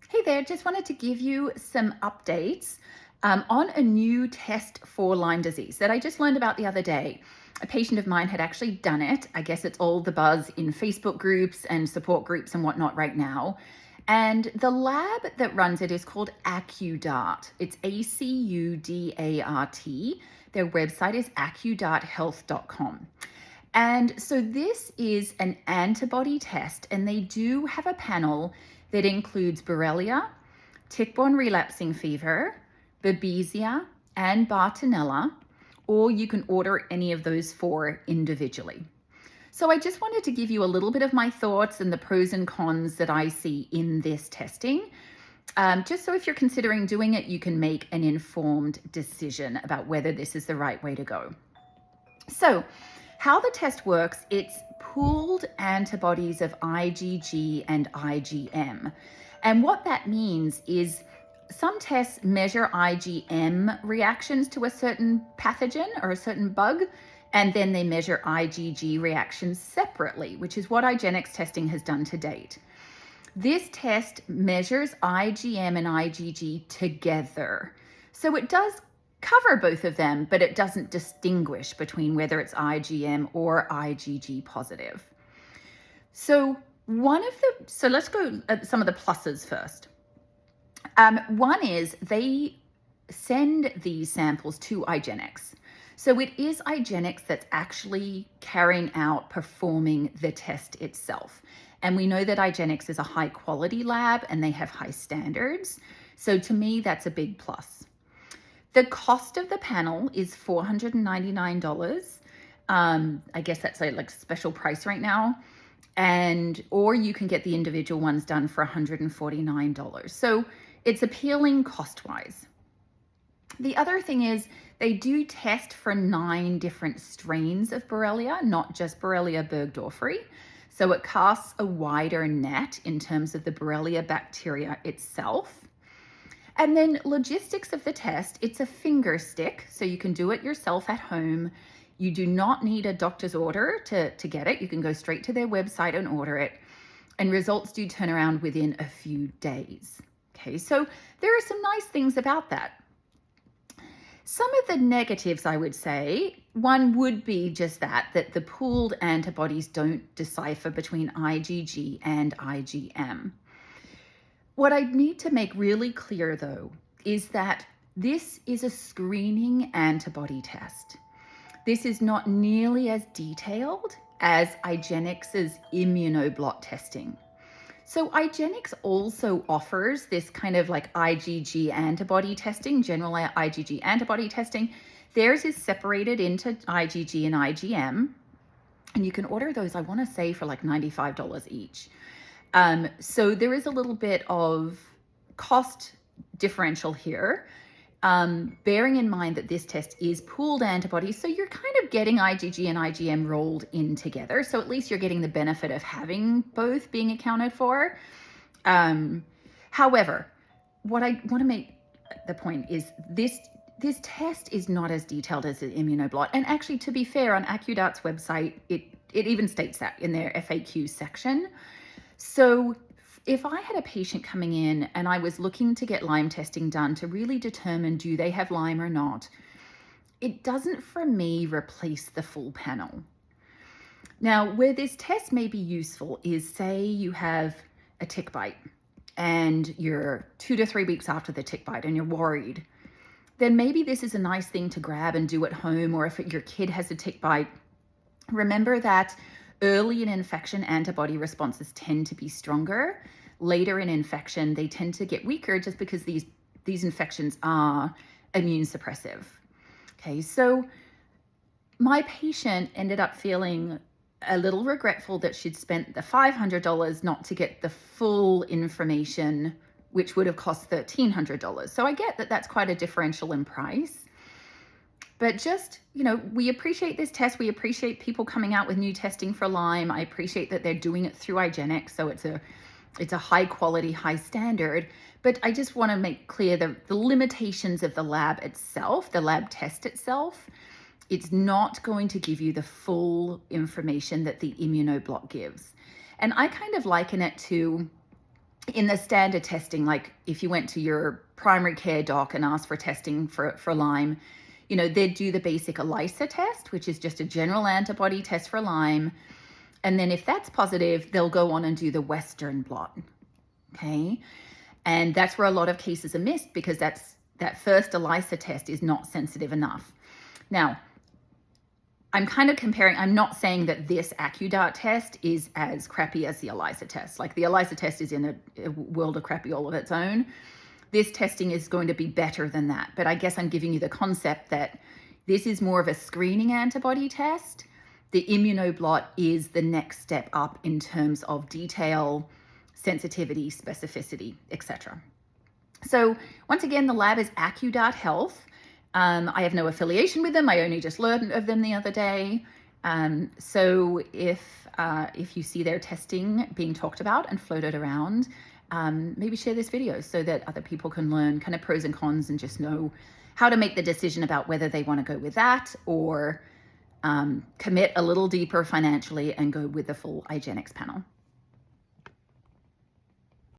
Hey there, just wanted to give you some updates on a new test for Lyme disease that I just learned about the other day. A patient of mine had actually done it. I guess it's all the buzz in Facebook groups and support groups and whatnot right now. And the lab that runs it is called Acudart. It's Acudart. Their website is acudarthealth.com. And so this is an antibody test, and they do have a panel that includes Borrelia, tick-borne relapsing fever, Babesia, and Bartonella, or you can order any of those four individually. So I just wanted to give you a little bit of my thoughts and the pros and cons that I see in this testing. Just so if you're considering doing it, you can make an informed decision about whether this is the right way to go. So how the test works, it's pooled antibodies of IgG and IgM. And what that means is some tests measure IgM reactions to a certain pathogen or a certain bug, and then they measure IgG reactions separately, which is what IGeneX testing has done to date. This test measures IgM and IgG together. So it does cover both of them, but it doesn't distinguish between whether it's IgM or IgG positive. So let's go at some of the pluses first. One is they send these samples to IGeneX. So it is IGeneX that's actually carrying out performing the test itself. And we know that IGeneX is a high quality lab and they have high standards. So to me, that's a big plus. The cost of the panel is $499. I guess that's a special price right now. Or you can get the individual ones done for $149. So it's appealing cost-wise. The other thing is they do test for 9 different strains of Borrelia, not just Borrelia burgdorferi. So it casts a wider net in terms of the Borrelia bacteria itself. And then logistics of the test, it's a finger stick, so you can do it yourself at home. You do not need a doctor's order to get it. You can go straight to their website and order it. And results do turn around within a few days. Okay, so there are some nice things about that. Some of the negatives, I would say, one would be just that the pooled antibodies don't decipher between IgG and IgM. What I need to make really clear, though, is that this is a screening antibody test. This is not nearly as detailed as IGeneX's immunoblot testing. So IGeneX also offers this kind of IgG antibody testing, general IgG antibody testing. Theirs is separated into IgG and IgM, and you can order those, I want to say, for $95 each. So there is a little bit of cost differential here, bearing in mind that this test is pooled antibodies. So you're kind of getting IgG and IgM rolled in together. So at least you're getting the benefit of having both being accounted for. However, what I want to make the point is this test is not as detailed as the immunoblot. And actually, to be fair, on Acudart's website, it even states that in their FAQ section. So if I had a patient coming in and I was looking to get Lyme testing done to really determine do they have Lyme or not, it doesn't, for me, replace the full panel. Now, where this test may be useful is, say you have a tick bite and you're 2 to 3 weeks after the tick bite and you're worried, then maybe this is a nice thing to grab and do at home. Or if your kid has a tick bite, remember that early in infection, antibody responses tend to be stronger. Later in infection, they tend to get weaker just because these infections are immune suppressive. Okay, so my patient ended up feeling a little regretful that she'd spent the $500 not to get the full information, which would have cost $1,300. So I get that that's quite a differential in price. But just, we appreciate this test. We appreciate people coming out with new testing for Lyme. I appreciate that they're doing it through IGeneX. So it's a high quality, high standard. But I just want to make clear the limitations of the lab itself, the lab test itself. It's not going to give you the full information that the immunoblot gives. And I kind of liken it to in the standard testing, like if you went to your primary care doc and asked for testing for Lyme, they'd do the basic ELISA test, which is just a general antibody test for Lyme. And then if that's positive, they'll go on and do the Western blot. Okay. And that's where a lot of cases are missed, because that first ELISA test is not sensitive enough. Now, I'm kind of comparing, I'm not saying that this Acudart test is as crappy as the ELISA test. Like the ELISA test is in a world of crappy all of its own. This testing is going to be better than that. But I guess I'm giving you the concept that this is more of a screening antibody test. The immunoblot is the next step up in terms of detail, sensitivity, specificity, etc. So once again, the lab is Acudart Health. I have no affiliation with them. I only just learned of them the other day. So if you see their testing being talked about and floated around, maybe share this video so that other people can learn kind of pros and cons and just know how to make the decision about whether they want to go with that or commit a little deeper financially and go with the full IGeneX panel.